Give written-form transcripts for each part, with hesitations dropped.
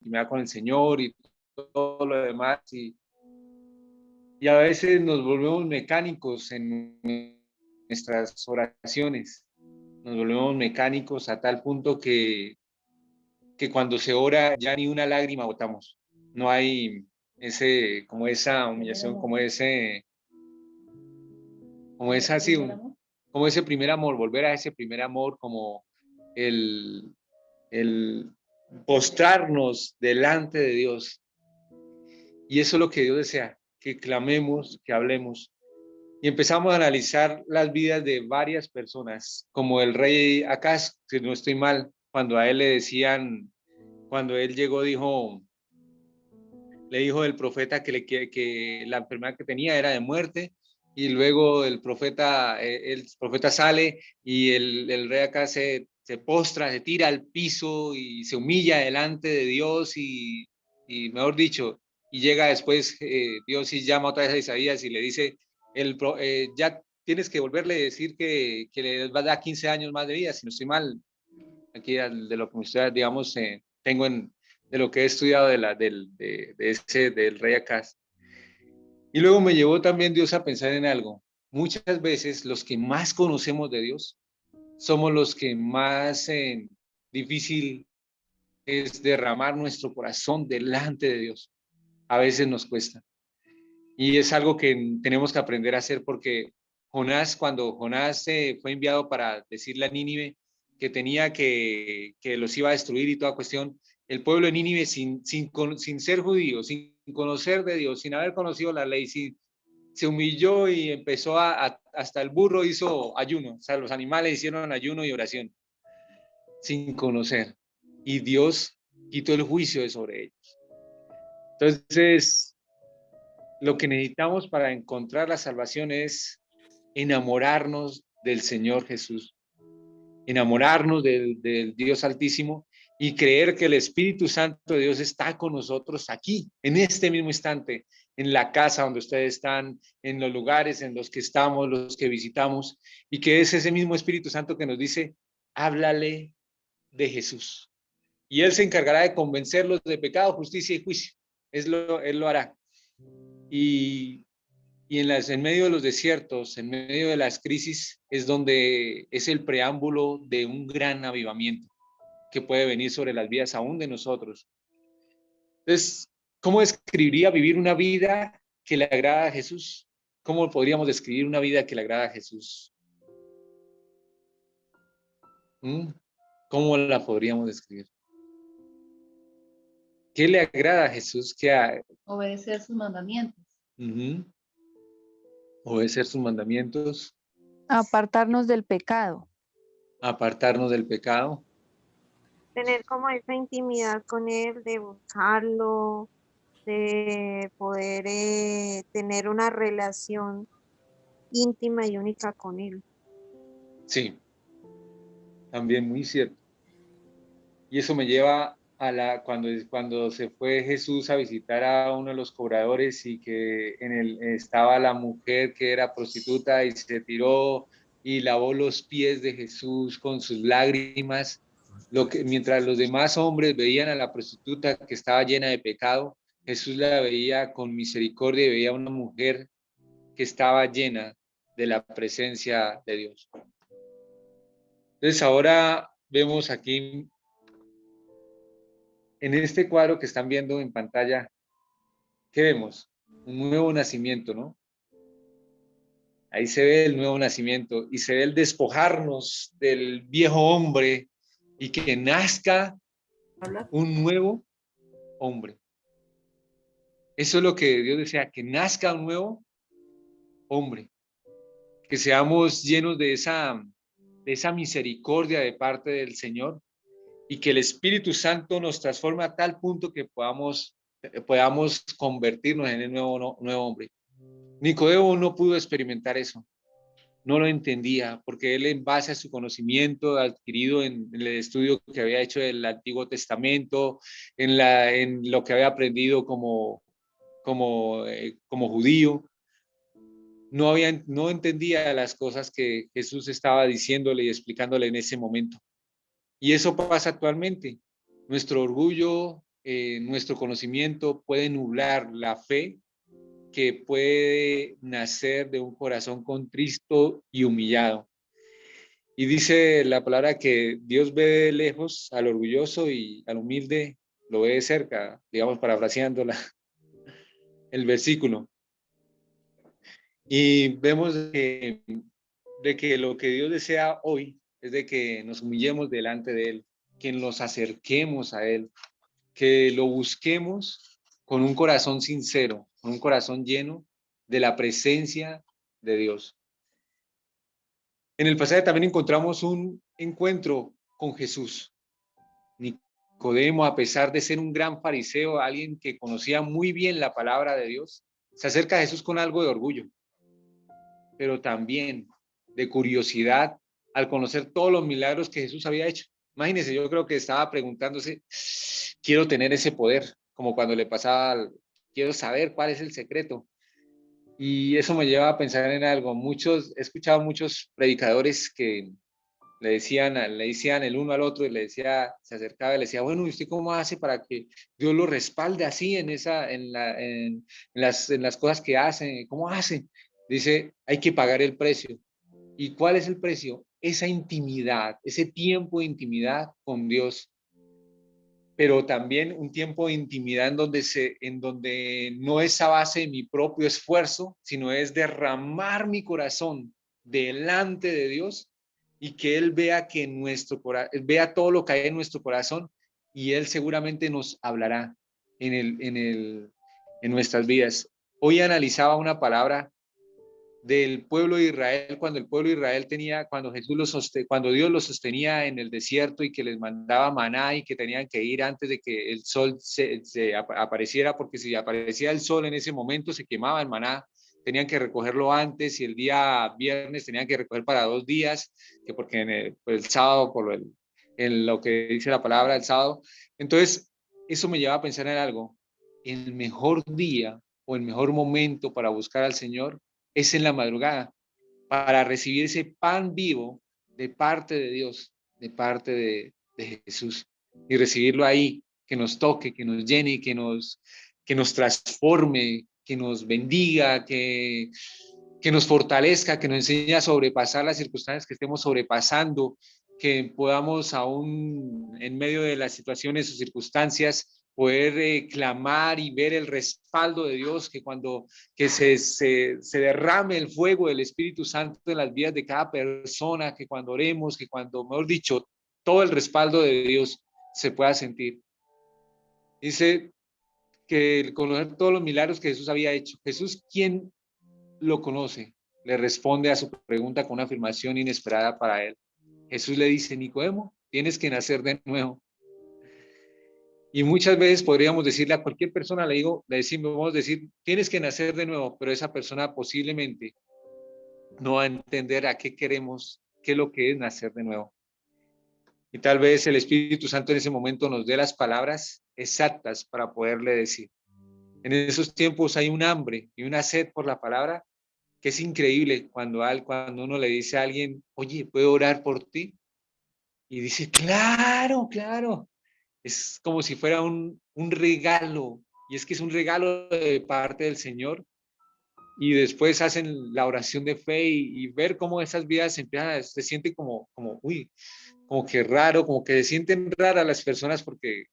intimidad con el Señor y todo lo demás. Y a veces nos volvemos mecánicos en nuestras oraciones. Nos volvemos mecánicos a tal punto que cuando se ora ya ni una lágrima botamos. No hay como esa humillación, como esa, sí, como ese primer amor, volver a ese primer amor, como el, el postrarnos delante de Dios. Y eso es lo que Dios desea, que clamemos, que hablemos. Y empezamos a analizar las vidas de varias personas, como el rey Acaz, si no estoy mal, cuando a él le decían, cuando él llegó, le dijo el profeta que la enfermedad que tenía era de muerte, y luego el profeta sale y el rey acá se postra, se tira al piso y se humilla delante de Dios y mejor dicho, y llega después, Dios y llama otra vez a Isaías y le dice, ya tienes que volverle a decir que le va a dar 15 años más de vida, si no estoy mal, aquí de lo que ustedes, digamos, tengo de lo que he estudiado del rey Acaz. Y luego me llevó también Dios a pensar en algo. Muchas veces los que más conocemos de Dios somos los que más difícil es derramar nuestro corazón delante de Dios. A veces nos cuesta. Y es algo que tenemos que aprender a hacer porque cuando Jonás fue enviado para decirle a Nínive que tenía que los iba a destruir y toda cuestión, el pueblo de Nínive sin ser judío, sin conocer de Dios, sin haber conocido la ley, se humilló y empezó hasta el burro hizo ayuno, o sea, los animales hicieron ayuno y oración, sin conocer. Y Dios quitó el juicio de sobre ellos. Entonces, lo que necesitamos para encontrar la salvación es enamorarnos del Señor Jesús, enamorarnos del Dios Altísimo y creer que el Espíritu Santo de Dios está con nosotros aquí, en este mismo instante, en la casa donde ustedes están, en los lugares en los que estamos, los que visitamos, y que es ese mismo Espíritu Santo que nos dice, háblale de Jesús. Y Él se encargará de convencerlos de pecado, justicia y juicio. Él lo hará. Y en medio de los desiertos, en medio de las crisis, es donde es el preámbulo de un gran avivamiento que puede venir sobre las vidas aún de nosotros. Entonces, ¿cómo describiría vivir una vida que le agrada a Jesús? ¿Cómo podríamos describir una vida que le agrada a Jesús? ¿Cómo la podríamos describir? ¿Qué le agrada a Jesús? Obedecer sus mandamientos. Obedecer sus mandamientos. Apartarnos del pecado. Apartarnos del pecado. Tener como esa intimidad con Él, de buscarlo, de poder tener una relación íntima y única con Él. Sí, también muy cierto. Y eso me lleva a cuando se fue Jesús a visitar a uno de los cobradores y que estaba la mujer que era prostituta y se tiró y lavó los pies de Jesús con sus lágrimas, mientras los demás hombres veían a la prostituta que estaba llena de pecado, Jesús la veía con misericordia y veía a una mujer que estaba llena de la presencia de Dios. Entonces ahora vemos aquí en este cuadro que están viendo en pantalla, ¿qué vemos? Un nuevo nacimiento, ¿no? Ahí se ve el nuevo nacimiento y se ve el despojarnos del viejo hombre y que nazca un nuevo hombre. Eso es lo que Dios desea, que nazca un nuevo hombre, que seamos llenos de esa misericordia de parte del Señor y que el Espíritu Santo nos transforme a tal punto que podamos convertirnos en el nuevo hombre. Nicodemo no pudo experimentar eso, no lo entendía, porque él en base a su conocimiento adquirido en el estudio que había hecho del Antiguo Testamento, en lo que había aprendido como judío, no entendía las cosas que Jesús estaba diciéndole y explicándole en ese momento. Y eso pasa actualmente. Nuestro orgullo nuestro conocimiento puede nublar la fe que puede nacer de un corazón contristo y humillado. Y dice la palabra que Dios ve de lejos al orgulloso y al humilde lo ve de cerca, digamos, parafraseando el versículo. Y vemos de que lo que Dios desea hoy es de que nos humillemos delante de Él, que nos acerquemos a Él, que lo busquemos con un corazón sincero, con un corazón lleno de la presencia de Dios. En el pasaje también encontramos un encuentro con Jesús. Nicodemo, a pesar de ser un gran fariseo, alguien que conocía muy bien la palabra de Dios, se acerca a Jesús con algo de orgullo, pero también de curiosidad al conocer todos los milagros que Jesús había hecho. Imagínense, yo creo que estaba preguntándose, quiero tener ese poder, como cuando le pasaba, quiero saber cuál es el secreto. Y eso me lleva a pensar en algo. He escuchado muchos predicadores que le decían el uno al otro y se acercaba y le decía, bueno, ¿y usted cómo hace para que Dios lo respalde así en las cosas que hace? ¿Cómo hace? Dice, hay que pagar el precio. ¿Y cuál es el precio? Esa intimidad, ese tiempo de intimidad con Dios, pero también un tiempo de intimidad en donde no es a base de mi propio esfuerzo, sino es derramar mi corazón delante de Dios y que Él vea que vea todo lo que hay en nuestro corazón y Él seguramente nos hablará en nuestras vidas. Hoy analizaba una palabra del pueblo de Israel, cuando el pueblo de Israel cuando Dios los sostenía en el desierto y que les mandaba maná y que tenían que ir antes de que el sol apareciera, porque si aparecía el sol en ese momento se quemaba el maná, tenían que recogerlo antes y el día viernes tenían que recoger para 2 días, que porque el sábado, en lo que dice la palabra, el sábado. Entonces, eso me lleva a pensar en algo. El mejor día o el mejor momento para buscar al Señor es en la madrugada, para recibir ese pan vivo de parte de Dios, de parte de Jesús, y recibirlo ahí, que nos toque, que nos llene, que nos transforme, que nos bendiga, que nos fortalezca, que nos enseñe a sobrepasar las circunstancias que estemos sobrepasando, que podamos aún en medio de las situaciones o circunstancias poder clamar y ver el respaldo de Dios, que se derrame el fuego del Espíritu Santo en las vidas de cada persona, que cuando oremos, que cuando, mejor dicho, todo el respaldo de Dios se pueda sentir. Dice que conocer todos los milagros que Jesús había hecho. Jesús, ¿quién lo conoce? Le responde a su pregunta con una afirmación inesperada para él. Jesús le dice, Nicodemo, tienes que nacer de nuevo. Y muchas veces podríamos decirle a cualquier persona, vamos a decir, tienes que nacer de nuevo, pero esa persona posiblemente no va a entender a qué queremos, qué es lo que es nacer de nuevo. Y tal vez el Espíritu Santo en ese momento nos dé las palabras exactas para poderle decir. En esos tiempos hay un hambre y una sed por la palabra que es increíble cuando uno le dice a alguien, oye, ¿puedo orar por ti? Y dice, claro, claro. Es como si fuera un regalo, y es que es un regalo de parte del Señor, y después hacen la oración de fe y ver cómo esas vidas se sienten uy, como que raro, como que se sienten raras las personas porque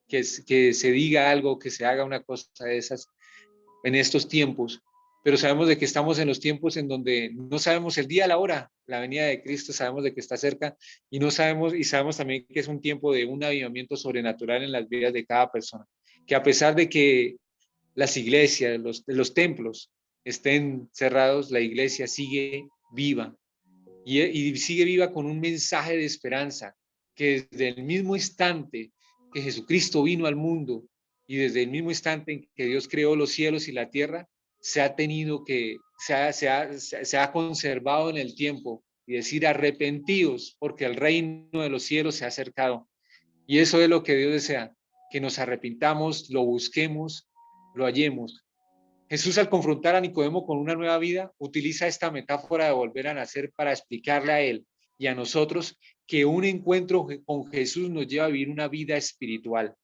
que se diga algo, que se haga una cosa de esas en estos tiempos, pero sabemos de que estamos en los tiempos en donde no sabemos el día, la hora, la venida de Cristo, sabemos de que está cerca y sabemos también que es un tiempo de un avivamiento sobrenatural en las vidas de cada persona, que a pesar de que las iglesias, los templos estén cerrados, la iglesia sigue viva y sigue viva con un mensaje de esperanza, que desde el mismo instante que Jesucristo vino al mundo y desde el mismo instante en que Dios creó los cielos y la tierra, se ha conservado en el tiempo y decir arrepentidos porque el reino de los cielos se ha acercado. Y eso es lo que Dios desea, que nos arrepintamos, lo busquemos, lo hallemos. Jesús, al confrontar a Nicodemo con una nueva vida, utiliza esta metáfora de volver a nacer para explicarle a él y a nosotros que un encuentro con Jesús nos lleva a vivir una vida espiritual.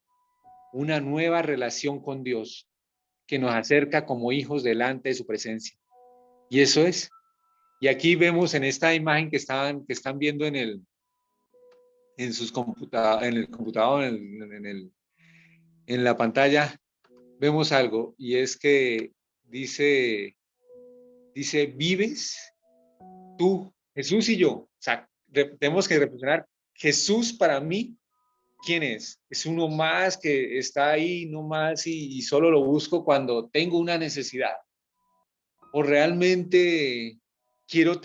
una nueva relación con Dios que nos acerca como hijos delante de su presencia. Y eso es. Y aquí vemos en esta imagen que están viendo en el computador, en la pantalla, vemos algo, y es que dice, vives tú, Jesús y yo. O sea, tenemos que reflexionar, Jesús para mí, ¿quién es? Es uno más que está ahí, no más, y solo lo busco cuando tengo una necesidad. O realmente quiero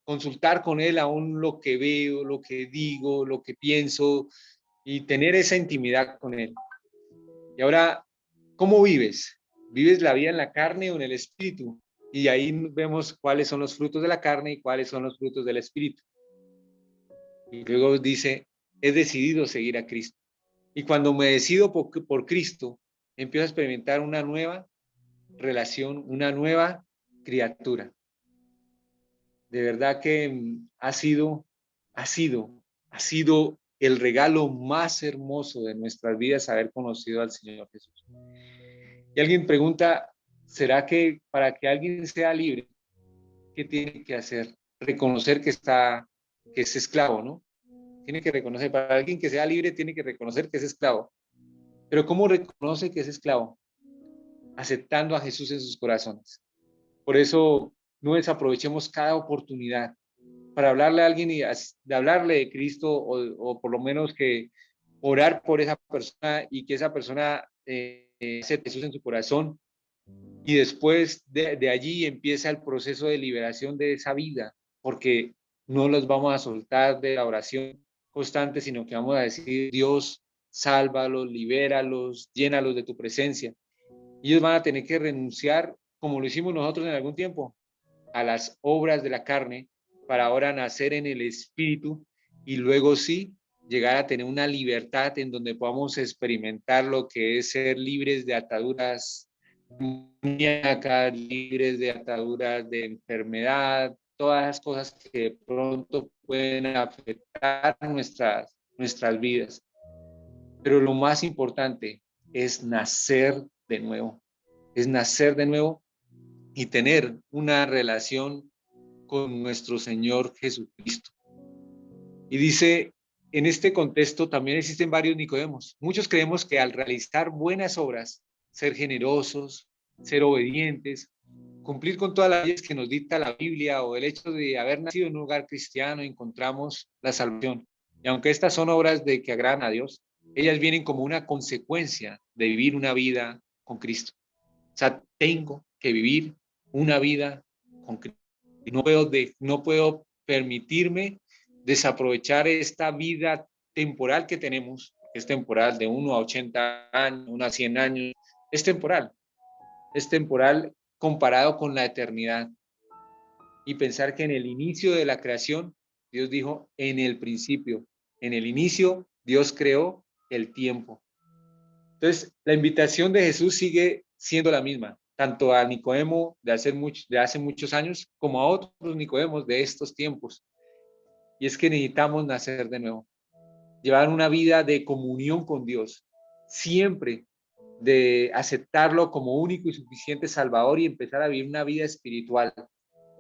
consultar con él aún lo que veo, lo que digo, lo que pienso, y tener esa intimidad con él. Y ahora, ¿cómo vives? ¿Vives la vida en la carne o en el espíritu? Y ahí vemos cuáles son los frutos de la carne y cuáles son los frutos del espíritu. Y luego dice, he decidido seguir a Cristo. Y cuando me decido por Cristo, empiezo a experimentar una nueva relación, una nueva criatura. De verdad que ha sido el regalo más hermoso de nuestras vidas haber conocido al Señor Jesús. Y alguien pregunta, ¿será que para que alguien sea libre, qué tiene que hacer? Reconocer que es esclavo, ¿no? Tiene que reconocer, para alguien que sea libre, tiene que reconocer que es esclavo. Pero ¿cómo reconoce que es esclavo? Aceptando a Jesús en sus corazones. Por eso no desaprovechemos cada oportunidad para hablarle a alguien y de hablarle de Cristo, o por lo menos que orar por esa persona y que esa persona acepte Jesús en su corazón, y después de allí empieza el proceso de liberación de esa vida, porque no los vamos a soltar de la oración constante, sino que vamos a decir, Dios, sálvalos, libéralos, llénalos de tu presencia. Y ellos van a tener que renunciar, como lo hicimos nosotros en algún tiempo, a las obras de la carne, para ahora nacer en el espíritu, y luego sí llegar a tener una libertad en donde podamos experimentar lo que es ser libres de ataduras demoníacas, libres de ataduras de enfermedad, todas las cosas que de pronto pueden afectar nuestras vidas. Pero lo más importante es nacer de nuevo, y tener una relación con nuestro Señor Jesucristo. Y dice, en este contexto también existen varios Nicodemos. Muchos creemos que al realizar buenas obras, ser generosos, ser obedientes, cumplir con todas las leyes que nos dicta la Biblia, o el hecho de haber nacido en un hogar cristiano, encontramos la salvación. Y aunque estas son obras de que agradan a Dios, ellas vienen como una consecuencia de vivir una vida con Cristo. O sea, tengo que vivir una vida con Cristo. No puedo permitirme desaprovechar esta vida temporal que tenemos. Es temporal, de 1 a 80 años, 1 a 100 años. Es temporal comparado con la eternidad. Y pensar que en el inicio de la creación, Dios dijo, en el principio, en el inicio, Dios creó el tiempo. Entonces, la invitación de Jesús sigue siendo la misma, tanto a Nicodemo de hace muchos años, como a otros Nicodemos de estos tiempos. Y es que necesitamos nacer de nuevo, llevar una vida de comunión con Dios, siempre de aceptarlo como único y suficiente Salvador, y empezar a vivir una vida espiritual,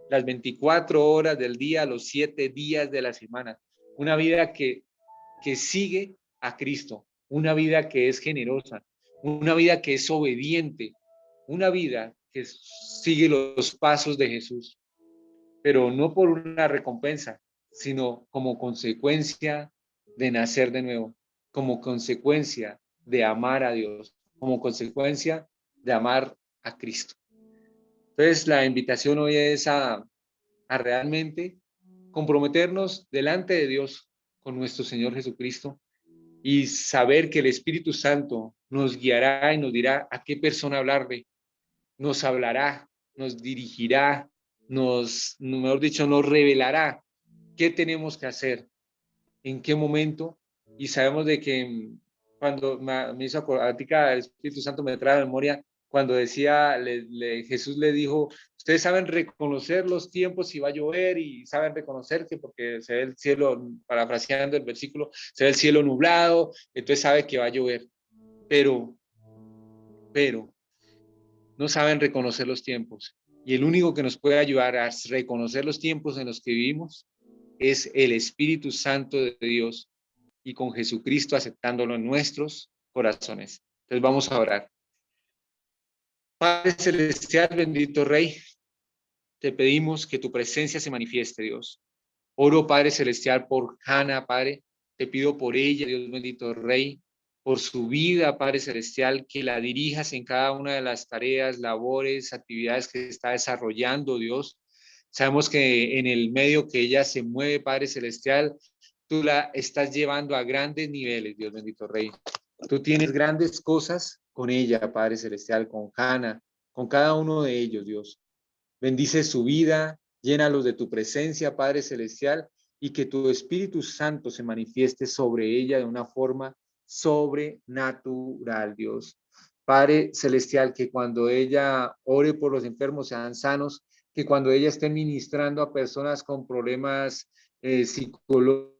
las 24 horas del día, los 7 días de la semana, una vida que sigue a Cristo, una vida que es generosa, una vida que es obediente, una vida que sigue los pasos de Jesús, pero no por una recompensa, sino como consecuencia de nacer de nuevo, como consecuencia de amar a Dios, como consecuencia de amar a Cristo. Entonces, la invitación hoy es a realmente comprometernos delante de Dios con nuestro Señor Jesucristo, y saber que el Espíritu Santo nos guiará y nos dirá a qué persona hablarle, nos hablará, nos dirigirá, mejor dicho, nos revelará qué tenemos que hacer, en qué momento. Y sabemos de que cuando me hizo acordar, el Espíritu Santo me trae a memoria cuando decía, Jesús le dijo, Ustedes saben reconocer los tiempos, si va a llover, y saben reconocer que porque se ve el cielo, parafraseando el versículo, se ve el cielo nublado, entonces sabe que va a llover. Pero no saben reconocer los tiempos. Y el único que nos puede ayudar a reconocer los tiempos en los que vivimos es el Espíritu Santo de Dios, y con Jesucristo aceptándolo en nuestros corazones. Entonces vamos a orar. Padre Celestial, bendito Rey, te pedimos que tu presencia se manifieste, Dios. Oro, Padre Celestial, por Hannah, Padre. Te pido por ella, Dios bendito Rey, por su vida, Padre Celestial, que la dirijas en cada una de las tareas, labores, actividades que está desarrollando, Dios. Sabemos que en el medio que ella se mueve, Padre Celestial, tú la estás llevando a grandes niveles, Dios bendito Rey. Tú tienes grandes cosas con ella, Padre Celestial, con Hannah, con cada uno de ellos, Dios. Bendice su vida, llénalos de tu presencia, Padre Celestial, y que tu Espíritu Santo se manifieste sobre ella de una forma sobrenatural, Dios. Padre Celestial, que cuando ella ore por los enfermos sean sanos, que cuando ella esté ministrando a personas con problemas psicológicos,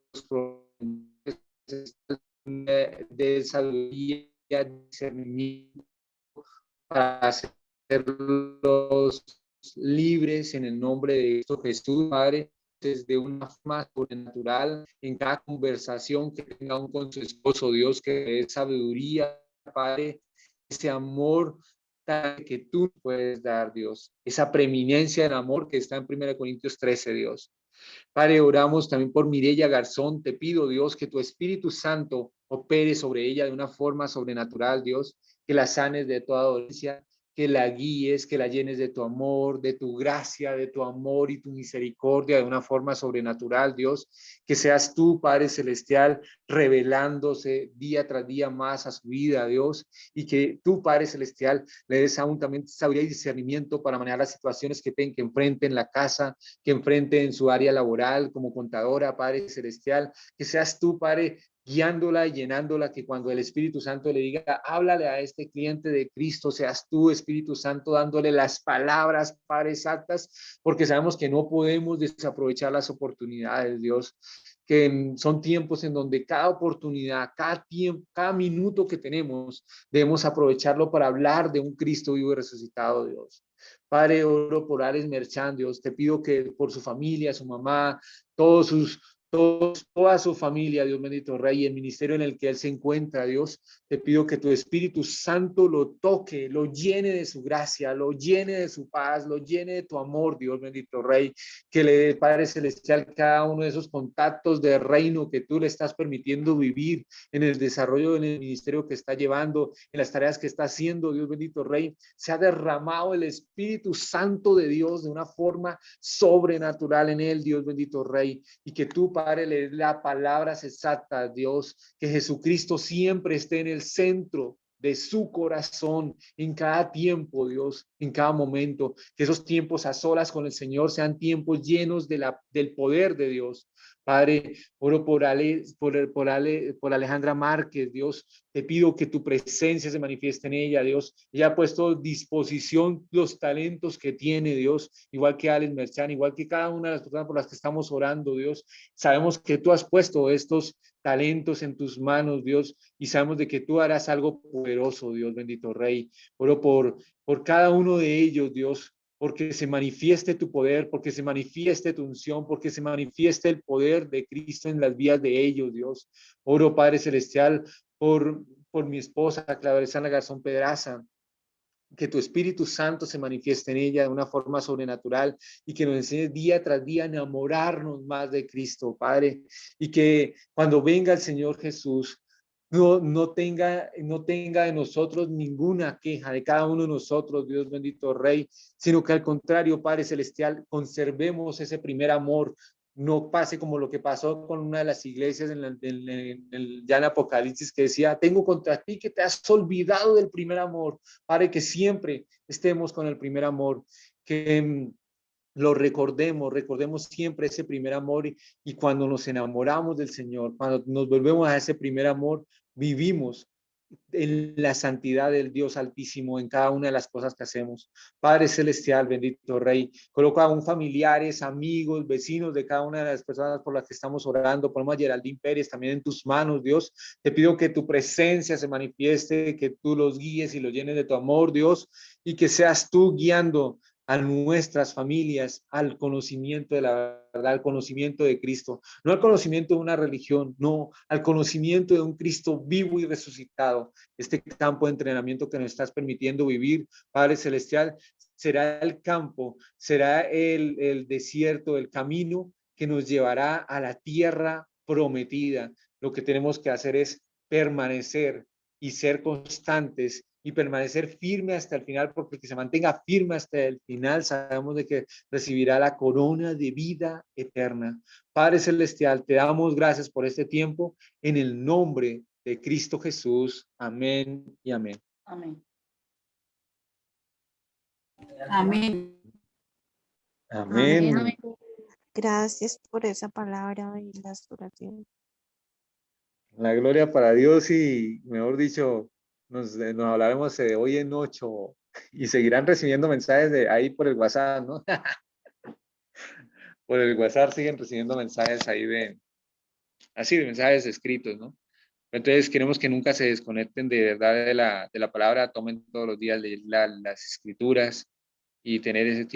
de sabiduría, discernimiento, para hacerlos libres en el nombre de Cristo Jesús, Padre, desde una forma sobrenatural en cada conversación que tenga aún con su esposo, Dios, que le dé sabiduría, Padre, ese amor que tú puedes dar, Dios, esa preeminencia del amor que está en 1 Corintios 13, Dios. Padre, oramos también por Mireya Garzón. Te pido, Dios, que tu Espíritu Santo opere sobre ella de una forma sobrenatural, Dios, que la sanes de toda dolencia, que la guíes, que la llenes de tu amor, de tu gracia, de tu amor y tu misericordia de una forma sobrenatural, Dios, que seas tú, Padre Celestial, revelándose día tras día más a su vida, Dios, y que tú, Padre Celestial, le des aún también sabiduría y discernimiento para manejar las situaciones que tengan que enfrente en la casa, que enfrente en su área laboral como contadora, Padre Celestial, que seas tú, Padre, guiándola y llenándola, que cuando el Espíritu Santo le diga, háblale a este cliente de Cristo, seas tú, Espíritu Santo, dándole las palabras, Padre, exactas, porque sabemos que no podemos desaprovechar las oportunidades, Dios, que son tiempos en donde cada oportunidad, cada tiempo, cada minuto que tenemos, debemos aprovecharlo para hablar de un Cristo vivo y resucitado, Dios. Padre, oro por Alex Merchán, Dios, te pido que por su familia, su mamá, toda su familia, Dios bendito Rey, el ministerio en el que él se encuentra, Dios, te pido que tu Espíritu Santo lo toque, lo llene de su gracia, lo llene de su paz, lo llene de tu amor, Dios bendito Rey, que le dé, Padre Celestial, cada uno de esos contactos de reino que tú le estás permitiendo vivir en el desarrollo del ministerio que está llevando, en las tareas que está haciendo, Dios bendito Rey, se ha derramado el Espíritu Santo de Dios de una forma sobrenatural en él, Dios bendito Rey, y que tú, Padre, le des las palabras exactas, Dios, que Jesucristo siempre esté en el centro de su corazón en cada tiempo, Dios, en cada momento, que esos tiempos a solas con el Señor sean tiempos llenos del poder de Dios. Padre, oro por Alejandra Márquez, Dios, te pido que tu presencia se manifieste en ella, Dios. Ella ha puesto a disposición los talentos que tiene, Dios, igual que Alex Merchán, igual que cada una de las personas por las que estamos orando, Dios. Sabemos que tú has puesto estos talentos en tus manos, Dios, y sabemos de que tú harás algo poderoso, Dios bendito Rey. Oro por cada uno de ellos, Dios, porque se manifieste tu poder, porque se manifieste tu unción, porque se manifieste el poder de Cristo en las vidas de ellos, Dios. Oro, Padre Celestial, por mi esposa, Claversana Garzón Pedraza, que tu Espíritu Santo se manifieste en ella de una forma sobrenatural y que nos enseñe día tras día a enamorarnos más de Cristo, Padre, y que cuando venga el Señor Jesús, no tenga de nosotros ninguna queja de cada uno de nosotros, Dios bendito Rey, sino que al contrario, Padre Celestial, conservemos ese primer amor. No pase como lo que pasó con una de las iglesias ya en Apocalipsis, que decía, tengo contra ti que te has olvidado del primer amor. Padre, que siempre estemos con el primer amor, que lo recordemos siempre ese primer amor, y cuando nos enamoramos del Señor, cuando nos volvemos a ese primer amor, vivimos en la santidad del Dios Altísimo en cada una de las cosas que hacemos. Padre Celestial, bendito Rey, coloca aún familiares, amigos, vecinos de cada una de las personas por las que estamos orando. Ponemos a Geraldine Pérez también en tus manos, Dios. Te pido que tu presencia se manifieste, que tú los guíes y los llenes de tu amor, Dios, y que seas tú guiando a nuestras familias al conocimiento de la verdad, al conocimiento de Cristo, no al conocimiento de una religión, no, al conocimiento de un Cristo vivo y resucitado. Este campo de entrenamiento que nos estás permitiendo vivir, Padre Celestial, será el campo, será el desierto, el camino que nos llevará a la tierra prometida. Lo que tenemos que hacer es permanecer y ser constantes y permanecer firme hasta el final, porque el que se mantenga firme hasta el final, sabemos de que recibirá la corona de vida eterna. Padre Celestial, te damos gracias por este tiempo en el nombre de Cristo Jesús. Amén y amén. Amén. Amén. Amén. Amén. Gracias por esa palabra y las oraciones. La gloria para Dios y, mejor dicho, nos hablaremos de hoy en 8 y seguirán recibiendo mensajes de ahí por el WhatsApp, ¿no? Por el WhatsApp siguen recibiendo mensajes ahí así de mensajes escritos, ¿no? Entonces queremos que nunca se desconecten de verdad de la palabra, tomen todos los días leer las escrituras y tener ese tiempo